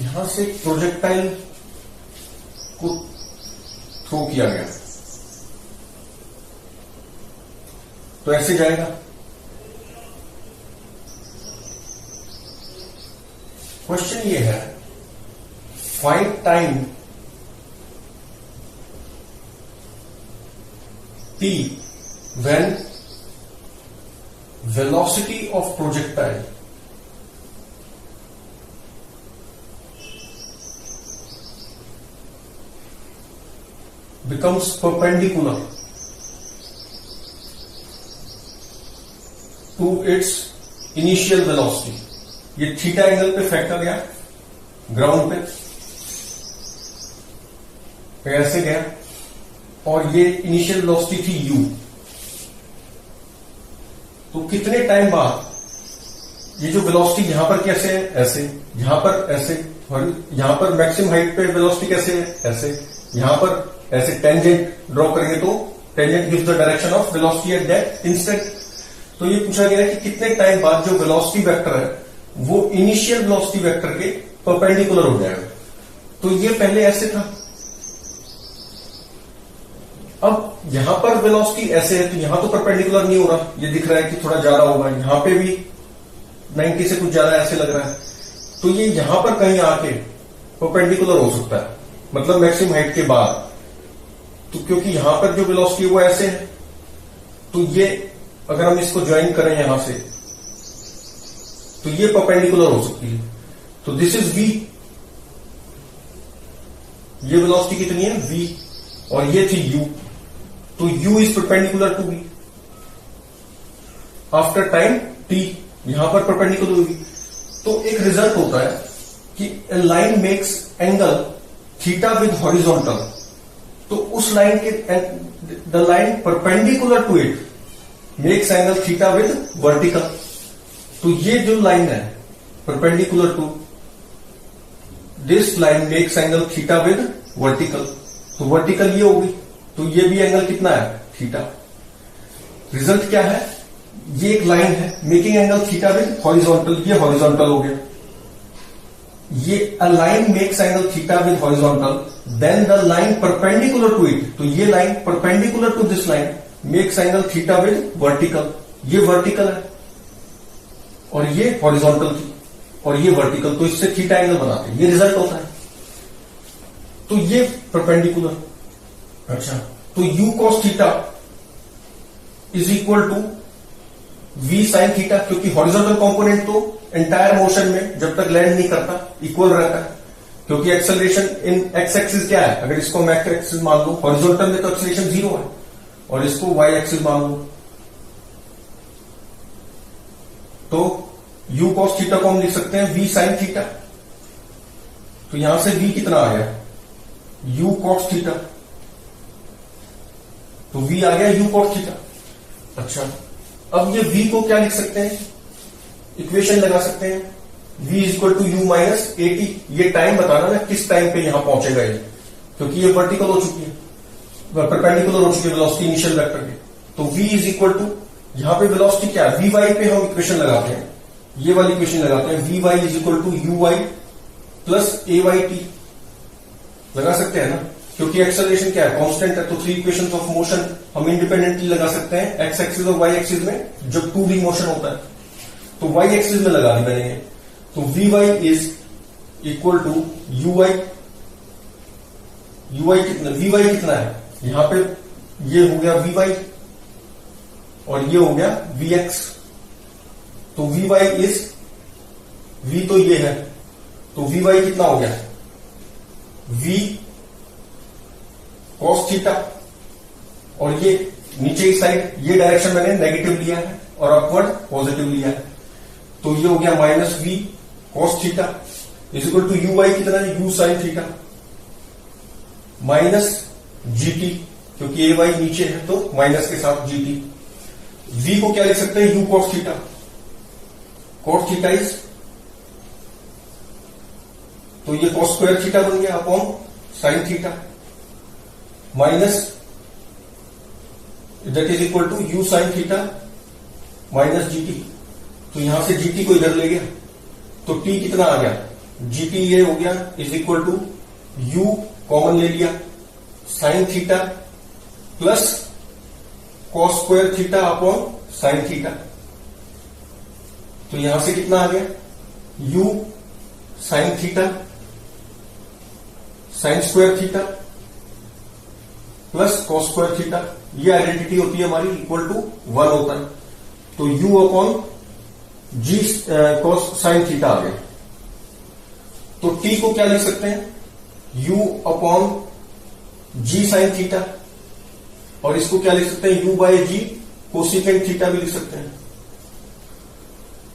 यहां से प्रोजेक्टाइल को थ्रो किया गया तो ऐसे जाएगा। क्वेश्चन ये है, find time t when velocity of projectile becomes perpendicular to its initial velocity। ये थीटा एंगल पे फेंका गया ग्राउंड पे ऐसे गया और ये इनिशियल वेलोसिटी थी u। तो कितने टाइम बाद ये जो वेलोसिटी यहां पर कैसे है, ऐसे, यहां पर ऐसे, और यहां पर मैक्सिमम हाइट पे वेलोसिटी कैसे है, ऐसे, यहां पर ऐसे टेंजेंट ड्रॉ करेंगे तो tangent gives the direction of velocity at that instant. तो ये पूछा गया है कि कितने टाइम बाद जो वेलोसिटी वेक्टर है वो इनिशियल वेलोसिटी वेक्टर के परपेंडिकुलर हो जाएगा। तो ये पहले ऐसे था, अब यहां पर वेलोसिटी ऐसे है तो यहां तो परपेंडिकुलर नहीं हो रहा, ये दिख रहा है कि थोड़ा ज्यादा होगा, यहां पे भी 90 से कुछ ज्यादा ऐसे लग रहा है, तो ये यहां पर कहीं आके परपेंडिकुलर हो सकता है, मतलब मैक्सिमम हाइट के बाद। तो क्योंकि यहां पर जो वेलोसिटी है वो ऐसे है, तो ये अगर हम इसको ज्वाइन करें यहां से तो ये परपेंडिकुलर हो सकती है। तो दिस इज v, ये वेलोसिटी कितनी है v, और ये थी u, तो u is perpendicular to v after time t, यहां पर परपेंडिकुलर होगी। तो एक रिजल्ट होता है कि a line makes angle theta with horizontal, तो उस लाइन के the line perpendicular to it makes angle theta with vertical. तो ये जो लाइन है perpendicular to this line makes angle theta with vertical, तो वर्टिकल ये होगी, तो ये भी एंगल कितना है थीटा। रिजल्ट क्या है, ये एक लाइन है making angle theta with horizontal, ये हॉरिजॉन्टल हो गया, ये a line makes angle theta with horizontal, then the line perpendicular to it, तो ये line perpendicular to this line makes angle theta with vertical, ये वर्टिकल है और ये हॉरिजॉन्टल थी और ये वर्टिकल, तो इससे थीटा एंगल बनाते हैं, ये रिजल्ट होता है। तो ये परपेंडिकुलर, अच्छा, तो u cos theta is equal to v sin theta, क्योंकि हॉरिजॉन्टल कंपोनेंट तो एंटायर मोशन में जब तक लैंड नहीं करता इक्वल रहता है, क्योंकि एक्सेलरेशन इन एक्स एक्सिस क्या है, अगर इसको मैं एक्स एक्सिस मान लू, हॉरिजॉन्टल में तो एक्सेलरेशन 0 है, और इसको वाई एक्सिस मान लू, तो u cos थीटा को हम लिख सकते हैं v sin थीटा। तो यहां से v कितना आ गया u cos थीटा, तो v आ गया u cos थीटा। अच्छा, अब ये v को क्या लिख सकते हैं, इक्वेशन लगा सकते हैं, v is equal to u minus A T. ये टाइम बताना ना किस टाइम पे यहां पहुंचेगा ये, क्योंकि ये वर्टिकल हो चुकी है, परपेंडिकुलर हो चुकी है वेलोसिटी इनिशियल वेक्टर के। तो v इज इक्वल टू, यहां पे वेलोसिटी क्या है, vy पे हम इक्वेशन लगाते हैं, ये वाली इक्वेशन लगाते हैं, vy is equal to uy plus ayt लगा सकते हैं ना, क्योंकि एक्सेलरेशन क्या है कांस्टेंट है, तो 3 इक्वेशंस ऑफ मोशन हम इंडिपेंडेंटली लगा सकते हैं एक्स एक्सिस और वाई एक्सिस में जब 2D मोशन होता है, तो वाई एक्सिस में लगा देंगे। तो vy is equal to uy कितना, vy कितना है, यहां पे ये हो गया vy और ये हो गया vx, तो vy इज, v तो ये है, तो vy कितना हो गया v cos थीटा, और ये नीचे की साइड ये डायरेक्शन मैंने नेगेटिव लिया है और अपवर्ड पॉजिटिव लिया है, तो ये हो गया minus v cos theta is equal to uy कितना है u sin theta minus gt, क्योंकि ay नीचे है तो माइनस के साथ gt। v को क्या लिख सकते हैं u cos theta, cos theta is, तो ये cos स्क्वायर थीटा बन गया upon sin theta minus that is equal to u sin theta minus gt। तो यहां से gt को इधर ले गया तो t कितना आ गया जीटी ये हो गया is equal to U common ले लिया sine theta plus cos square theta upon sine theta. तो यहां से कितना आ गया U sine theta sine square theta plus cos square theta. ये आइडेंटिटी होती है हमारी इक्वल टू 1 होता है। तो u अपॉन जी कॉस साइन थीटा आ गया। तो t को क्या लिख सकते हैं u अपॉन जी साइन थीटा और इसको क्या लिख सकते हैं u by G cosecant theta भी लिख सकते हैं।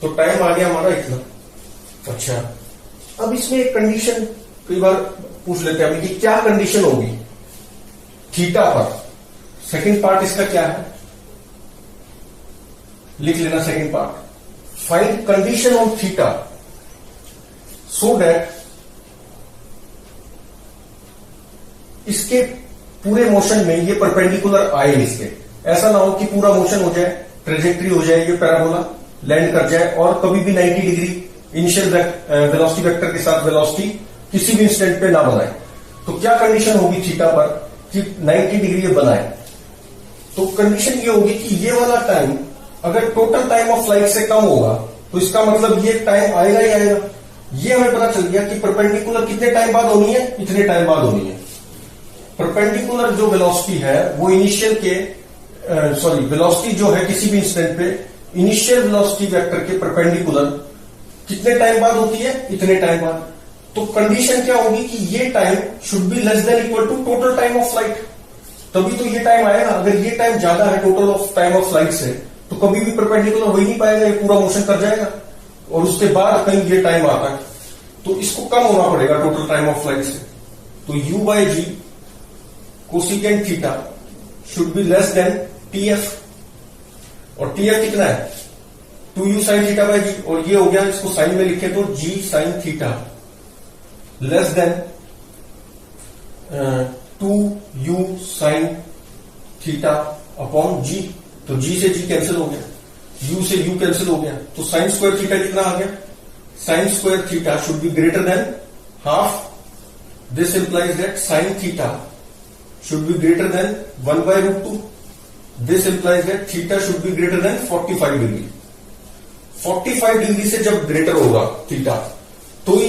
तो टाइम आ गया हमारा इतना। अच्छा अब इसमें एक कंडीशन कई बार पूछ लेते हैं कि क्या कंडीशन होगी थीटा पर। सेकंड पार्ट इसका क्या है लिख लेना। Second part find condition on theta so that इसके पूरे मोशन में ये परपेंडिकुलर आए इसके। ऐसा ना हो कि पूरा मोशन हो जाए ट्रेजेक्ट्री हो जाए ये पैराबोला लैंड कर जाए और कभी भी 90 डिग्री इनिशियल वेलोसिटी वेक्टर के साथ वेलोसिटी किसी भी इंस्टेंट पे ना बनाए। तो क्या कंडीशन होगी थीटा पर कि 90 डिग्री ये बनाए। तो कंडीशन ये होगी कि ये वाला टाइम अगर टोटल टाइम ऑफ फ्लाइट से कम होगा तो इसका मतलब ये टाइम आएगा ही आएगा। ये हमें पता चल गया कि परपेंडिकुलर कितने टाइम बाद होनी है इतने टाइम बाद होनी है। परपेंडिकुलर जो वेलोसिटी है वो इनिशियल के वेलोसिटी जो है किसी भी इंस्टेंट पे इनिशियल वेलोसिटी वेक्टर के परपेंडिकुलर कितने टाइम बाद होती है इतने टाइम बाद। तो कंडीशन क्या होगी कि ये time should be less than equal to total time of flight. तभी तो ये टाइम आएगा। अगर ये टाइम ज्यादा है total of time of flight से तो कभी भी परपेंडिकुलर हो ही नहीं पाएगा, ये पूरा मोशन कर जाएगा और उसके बाद कहीं ये टाइम आता है तो इसको कम होना पड़ेगा टोटल टाइम ऑफ फ्लाइट से। तो u by G cosecant theta should be less than TF. और टीएफ कितना है 2u साइन थीटा बाय जी। और ये हो गया इसको साइन में लिखे तो g sine theta less than 2u sine theta upon g। तो g से g कैंसिल हो गया u से u कैंसिल हो गया। तो साइन स्क्वायर थीटा कितना आ गया sign square theta should be greater than half. This implies that sine theta should be greater than 1 by root 2. This implies that theta should be greater than 45 degree. 45 degree से जब greater होगा theta तो ही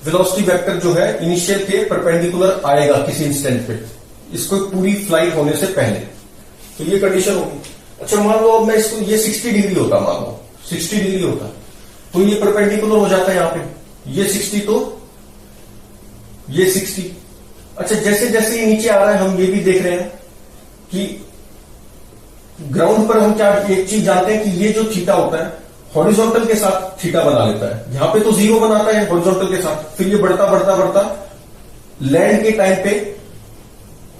velocity vector जो है initial के perpendicular आएगा किसी instant पे इसको पूरी फ्लाइट होने से पहले। तो ये कंडीशन होगी। अच्छा मान लो अब मैं इसको ये 60 डिग्री होता मान लो 60 डिग्री होता तो ये परपेंडिकुलर हो जाता है यहां पे ये 60 तो ये 60। अच्छा जैसे जैसे ये नीचे आ रहा है हम ये भी देख रहे हैं कि ग्राउंड पर हम क्या एक चीज जानते हैं कि ये जो थीटा होता है हॉरिजॉन्टल के साथ थीटा बना लेता है। यहां पे तो 0 बनाता है हॉरिजॉन्टल के साथ फिर ये बढ़ता बढ़ता बढ़ता लैंड के टाइम पे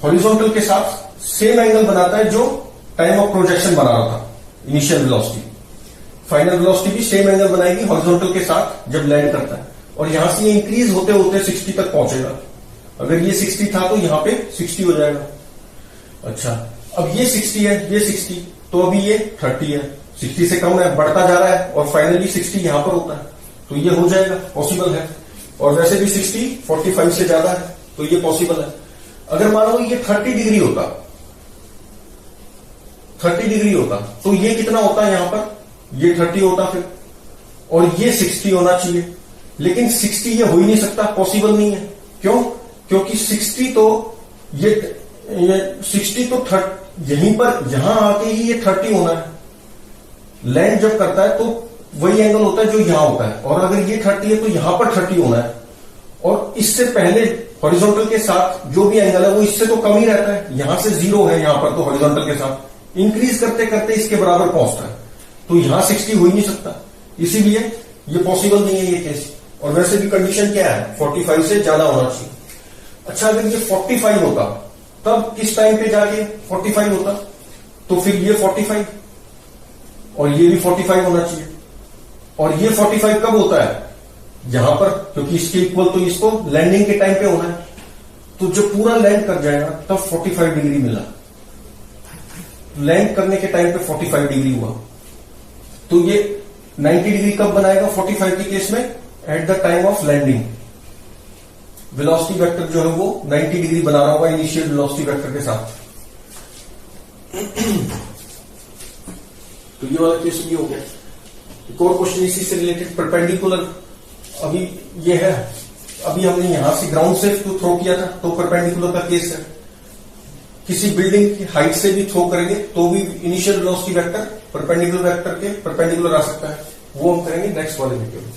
हॉरिजॉन्टल के साथ सेम एंगल बनाता है जो टाइम ऑफ प्रोजेक्शन बना रहा था इनिशियल वेलोसिटी। फाइनल वेलोसिटी भी सेम एंगल बनाएगी हॉरिजॉन्टल के साथ जब लैंड करता है और यहां से ये इंक्रीज होते होते 60 तक पहुंचेगा। अगर ये 60 था तो यहां पे 60 हो जाएगा। अच्छा अब ये 60 है ये 60 तो अभी ये 30 है 60 से कम है बढ़ता जा रहा है और फाइनली 60 यहां पर होता है तो ये हो जाएगा पॉसिबल है। और वैसे भी 60 45 से ज्यादा है तो ये पॉसिबल है। अगर मान लो ये 30 डिग्री होता 30 डिग्री होता तो ये कितना होता है यहां पर ये 30 होता फिर और ये 60 होना चाहिए। लेकिन 60 ये हो ही नहीं सकता पॉसिबल नहीं है। क्यों क्योंकि 60 तो ये 60 तो यहीं पर यहां आके ही ये 30 होना है। लैंड जब करता है तो वही एंगल होता है जो यहां होता है और अगर ये 30 है तो यहां पर 30 होना है और इससे पहले हॉरिजॉन्टल के साथ जो भी एंगल है वो इससे तो कम ही रहता है। यहां से 0 है यहां पर तो हॉरिजॉन्टल के साथ इंक्रीज करते करते इसके बराबर पहुंचता है तो यहां 60 हो ही नहीं सकता। इसीलिए ये पॉसिबल नहीं है ये केस। और वैसे भी कंडीशन क्या है 45 से ज्यादा होना चाहिए। अच्छा अगर ये 45 होता तब किस टाइम पे जाके 45 होता तो फिर ये 45 और ये भी 45 होना चाहिए। और ये 45 कब होता है यहां पर क्योंकि इसके इक्वल तो इसको लैंडिंग के टाइम पे होना है। तो जब पूरा लैंड कर जाएगा तब 45 डिग्री मिला। लैंड करने के टाइम पे 45 डिग्री हुआ तो ये 90 डिग्री कब बनाएगा 45 के केस में at the time of landing velocity vector जो है वो 90 डिग्री बना रहा होगा इनिशियल वेलोसिटी वेक्टर के साथ। तो ये वाला केस ये हो गया। एक और क्वेश्चन इसी से रिलेटेड, परपेंडिकुलर। अभी ये है, अभी हमने यहां से ग्राउंड से थ्रो किया था तो परपेंडिकुलर का केस है। किसी बिल्डिंग की हाइट से भी थ्रो करेंगे तो भी initial velocity vector perpendicular vector के परपेंडिकुलर आ सकता है। वो हम करेंगे नेक्स्ट वाले वीडियो में।